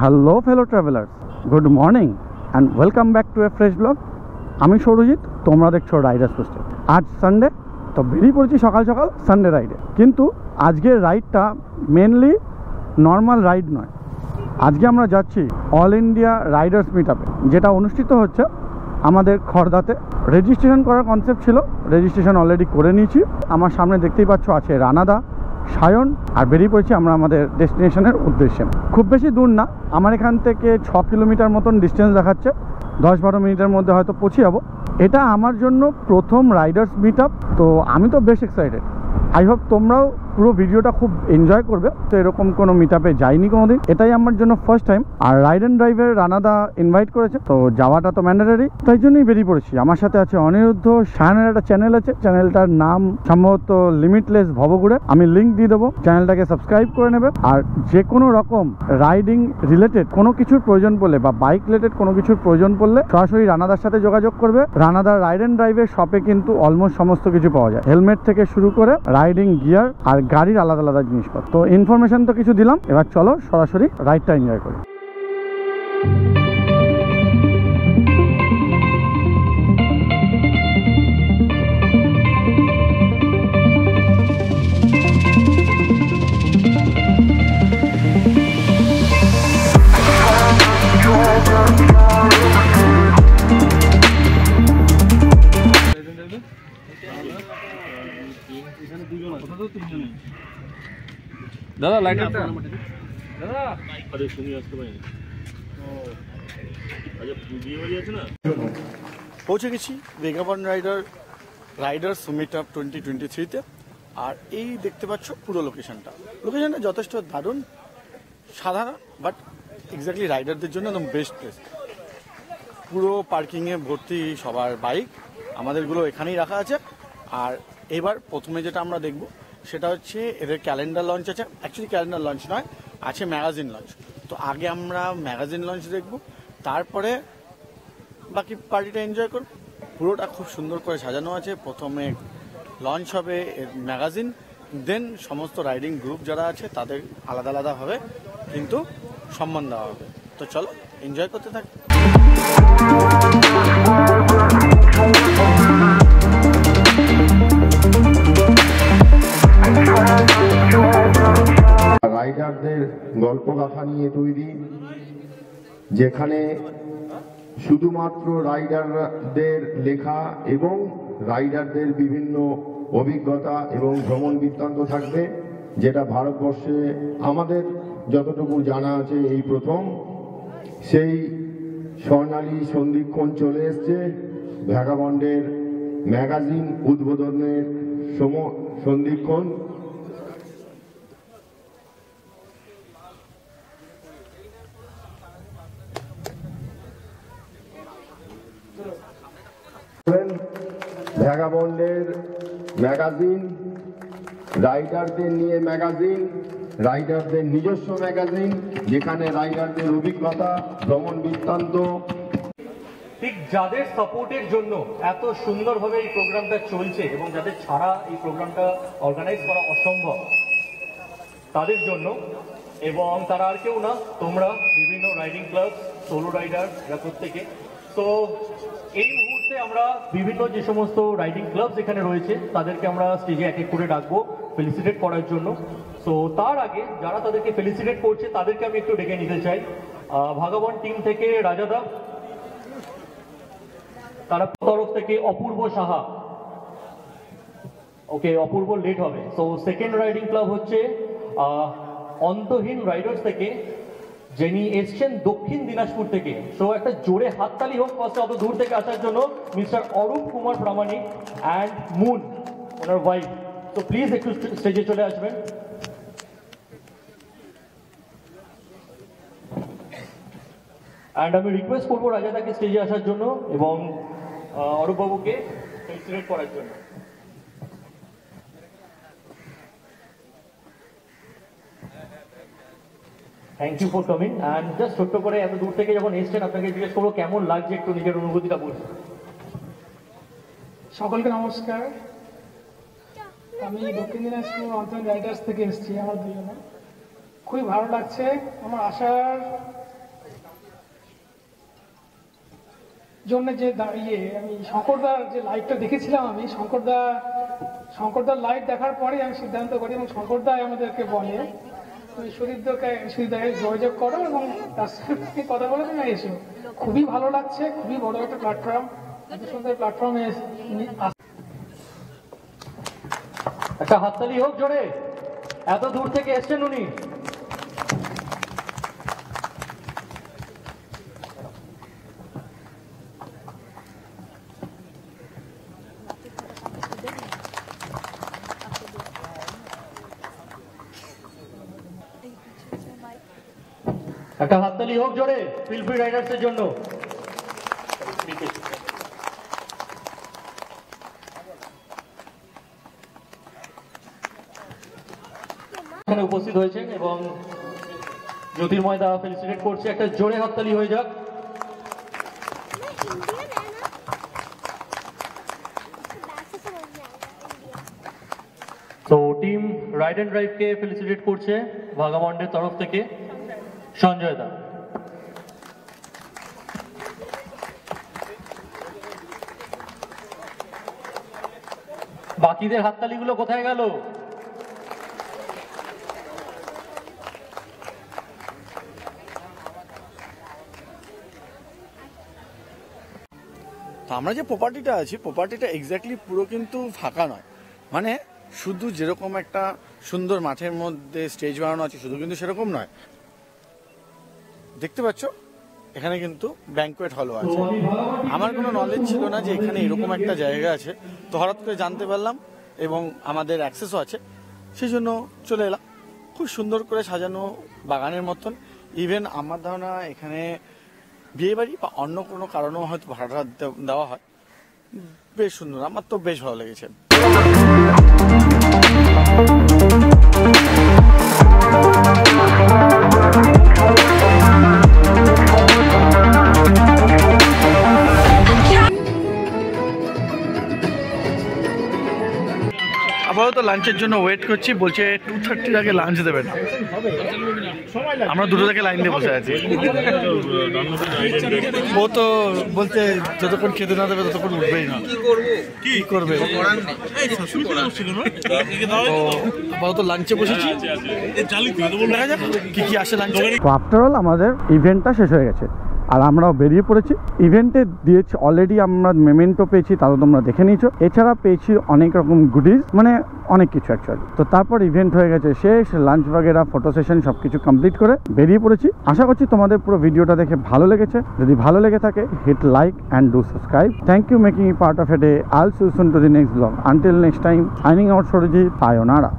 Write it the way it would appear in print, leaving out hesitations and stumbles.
Hello fellow travellers, good morning and welcome back to A fresh blog. আমি সৌরজিৎ, তোমরা দেখছো Riders পোস্টে। আজ সানডে, তো বেরিয়ে পড়েছি সকাল সকাল সানডে রাইডে। কিন্তু আজকের রাইডটা মেনলি নর্মাল রাইড নয়। আজকে আমরা যাচ্ছি অল ইন্ডিয়া রাইডার্স মিট আপে, যেটা অনুষ্ঠিত হচ্ছে আমাদের খড়দাতে। রেজিস্ট্রেশন করার কনসেপ্ট ছিল, রেজিস্ট্রেশন অলরেডি করে নিয়েছি। আমার সামনে দেখতেই পাচ্ছ আছে রানাদা, সায়ন, আর বেরিয়ে পড়েছি আমরা আমাদের ডেস্টিনেশনের উদ্দেশ্যে। খুব বেশি দূর না, আমার এখান থেকে 6 কিলোমিটার মতন ডিস্টেন্স দেখাচ্ছে। 10-12 মিনিটের মধ্যে হয়তো পৌঁছে যাবো। এটা আমার জন্য প্রথম রাইডার্স মিট আপ, তো আমি তো বেশ এক্সাইটেড। আই হোপ তোমরাও পুরো ভিডিওটা খুব এনজয় করবে। তো এরকম কোনো মিট আপে যাইনি কোনোদিন, এটাই আমার জন্য ফার্স্ট টাইম। আর রাইড অ্যান্ড ড্রাইভের রানাদা ইনভাইট করেছে, তো যাওয়াটা তো ম্যান্ডেটরি, তাই জন্যই বেরিয়ে পড়েছি। আমার সাথে আছে অনিরুদ্ধ, সায়নের একটা চ্যানেল আছে, চ্যানেলটার নাম সম্ভবত লিমিটলেস ভবঘুরে। আমি লিঙ্ক দিয়ে দেবো, চ্যানেলটাকে সাবস্ক্রাইব করে নেবে। আর যে কোনো রকম রাইডিং রিলেটেড কোনো কিছুর প্রয়োজন পড়লে বা বাইক রিলেটেড কোনো কিছুর প্রয়োজন পড়লে সরাসরি রানাদার সাথে যোগাযোগ করবে। রানাদার রাইড অ্যান্ড ড্রাইভের শপে কিন্তু অলমোস্ট সমস্ত কিছু পাওয়া যায়, হেলমেট থেকে শুরু করে রাইডিং গিয়ার আর গাড়ির আলাদা আলাদা জিনিসপত্র। তো ইনফরমেশন তো কিছু দিলাম, এবার চলো সরাসরি রাইডটা এনজয় করি। দাদা লাইটারটা দাদা আরে তুমি আসতে পারি আচ্ছা বিয়ে বাড়ি আছে না। পৌঁছে গেছি ভেগাবন রাইডার্স মিট আপ 2023-তে। আর এই দেখতে পাচ্ছ পুরো লোকেশনটা যথেষ্ট দারুণ, সাধারণ, বাট এক্স্যাক্টলি রাইডারদের জন্য একদম বেস্ট প্লেস। পুরো পার্কিংয়ে ভর্তি সবার বাইক, আমাদেরগুলো এখানেই রাখা আছে। আর এবার প্রথমে যেটা আমরা দেখব সেটা হচ্ছে এদের ক্যালেন্ডার লঞ্চ আছে। অ্যাকচুয়ালি ক্যালেন্ডার লঞ্চ নয়, আছে ম্যাগাজিন লঞ্চ। তো আগে আমরা ম্যাগাজিন লঞ্চ দেখব, তারপরে বাকি পার্টিটা এনজয় করব। পুরোটা খুব সুন্দর করে সাজানো আছে। প্রথমে লঞ্চ হবে ম্যাগাজিন, দেন সমস্ত রাইডিং গ্রুপ যারা আছে তাদের আলাদা আলাদাভাবে কিন্তু সম্মান দেওয়া হবে। তো চলো এনজয় করতে থাকি। রাইডারদের গল্প কথা নিয়ে তৈরি, যেখানে শুধুমাত্র রাইডারদের লেখা এবং রাইডারদের বিভিন্ন অভিজ্ঞতা এবং ভ্রমণ বৃত্তান্ত থাকবে, যেটা ভারতবর্ষে আমাদের যতটুকু জানা আছে এই প্রথম। সেই স্বর্ণালী সন্ধিক্ষণ চলে এসছে। ভ্যাগাবন্ডের ম্যাগাজিন উদ্বোধনের সন্ধিক্ষণ। ভ্যাগাবন্ডের ম্যাগাজিন, রাইডারদের নিয়ে ম্যাগাজিন, রাইডারদের নিজস্ব ম্যাগাজিন, যেখানে রাইডারদের অভিজ্ঞতা, ভ্রমণ বৃত্তান্ত। ঠিক যাদের সাপোর্টের জন্য এত সুন্দরভাবে এই প্রোগ্রামটা চলছে এবং যাদের ছাড়া এই প্রোগ্রামটা অর্গানাইজ করা অসম্ভব, তাদের জন্য। এবং তারা আর কেউ না, তোমরা বিভিন্ন রাইডিং ক্লাব, সোলো রাইডার, এরা প্রত্যেকে। তো এই মুহূর্তে আমরা বিভিন্ন যে সমস্ত রাইডিং ক্লাব এখানে রয়েছে তাদেরকে আমরা স্টেজে এক এক করে ডাকবো ফেলিসিটেট করার জন্য। তো তার আগে যারা তাদেরকে ফেলিসিটেট করছে তাদেরকে আমি একটু ডেকে নিতে চাই। ভাগাবন টিম থেকে রাজাদা, তারা তরফ থেকে অপূর্ব সাহা। ওকে, অপূর্ব লেট হবে। তো সেকেন্ড রাইডিং ক্লাব হচ্ছে অন্তহীন রাইডার্স থেকে, যিনি এসছেন দক্ষিণ দিনাজপুর থেকে। সো একটা জোরে হাততালি হোক ফার্স্টে অত দূর থেকে আসার জন্য mister Arup Kumar Pramanik and moon, owner wife. তো প্লিজ একটু স্টেজে চলে আসবেন। অ্যান্ড আমি রিকোয়েস্ট করবো রাজাদাকে স্টেজে আসার জন্য এবং অরূপবাবুকে ফেলিসিটেট করার জন্য। Thank you for coming. And just ছোট্ট করে এত দূর থেকে যখন এসছেন আপনাকে জিজ্ঞেস করবো কেমন লাগছে, একটু নিজের অনুভূতিটা বলুন। সকলকে নমস্কার। আমি দক্ষিণ দিনাজপুর অন্তহীন রাইডার্স থেকে এসেছি। আমার দুজনে খুবই ভালো লাগছে। আমার আসার জন্য যে দাঁড়িয়ে আমি শঙ্করদার যে লাইভটা দেখেছিলাম, আমি শঙ্করদার লাইভ দেখার পরে আমি সিদ্ধান্ত করি এবং শঙ্করদাই আমাদেরকে বলে তুমি সুদীপদাকে যোগাযোগ করো এবং তার সাথে কথা বলে তুমি এসো। খুবই ভালো লাগছে, খুবই বড় একটা প্ল্যাটফর্ম, এত সুন্দর প্ল্যাটফর্মে একটা হাততালি হোক জোরে, এত দূর থেকে এসছেন উনি। একটা হাততালি হোক জোরে ফিল্ডফ্রি রাইডার্সের জন্য। এখানে উপস্থিত হয়েছেন এবং জ্যোতির্ময় দা ফেলিসিটেট করছে, একটা জোরে হাততালি হয়ে যাক। তো টিম রাইড অ্যান্ড ড্রাইভকে ফেলিসিটেট করছে ভাগামন্ডের তরফ থেকে সঞ্জয় দা। বাকিদের হাততালিগুলো কোথায় গেল? আমরা যে প্রপার্টিটা আছি, প্রপার্টিটা এক্স্যাক্টলি পুরো কিন্তু ফাঁকা নয়, মানে শুধু যেরকম একটা সুন্দর মাঠের মধ্যে স্টেজ বানানো আছে শুধু কিন্তু সেরকম নয়। দেখতে পাচ্ছ এখানে কিন্তু ব্যাংকোয়েট হলও আছে। আমার কোনো নলেজ ছিল না যে এখানে এরকম একটা জায়গা আছে, তো হঠাৎ করে জানতে পারলাম এবং আমাদের অ্যাক্সেসও আছে, সেই জন্য চলে এলাম। খুব সুন্দর করে সাজানো বাগানের মতন। ইভেন আমার ধারণা এখানে বিয়েবাড়ি বা অন্য কোনো কারণেও হয়তো ভাড়া দেওয়া হয়। বেশ সুন্দর, আমার তো বেশ ভালো লেগেছে। আপাতত লাঞ্চের জন্য ওয়েট করছি, বলছে 2:30 আগে লাঞ্চ দেবে না। আমরা 2টা থেকে লাইন দিয়ে বসে আছি। ও তো বলতে যতক্ষণ খেতে না দেবে ততক্ষণ উঠবেই না। কি করবে? আপাতত লাঞ্চে বসেছি, দেখা যাক কি কি আসে লাঞ্চে। তো আফটার অল আমাদের ইভেন্টটা শেষ হয়ে গেছে আর আমরাও বেরিয়ে পড়েছি। ইভেন্টে দিয়েছি অলরেডি আমরা মেমেন্টো পেয়েছি, তাও তোমরা দেখে নিয়েছো। এছাড়া পেয়েছি অনেক রকম গুডিজ, মানে অনেক কিছু অ্যাকচুয়ালি। তো তারপর ইভেন্ট হয়ে গেছে শেষ, লাঞ্চ বাগেরা ফটো সেশন সব কিছু কমপ্লিট করে বেরিয়ে পড়েছি। আশা করছি তোমাদের পুরো ভিডিওটা দেখে ভালো লেগেছে। যদি ভালো লেগে থাকে hit like and do subscribe. Thank you making e part of a day. I'll see you soon to the next blog. Until next time, signing out Sarajit, সায়োনারা।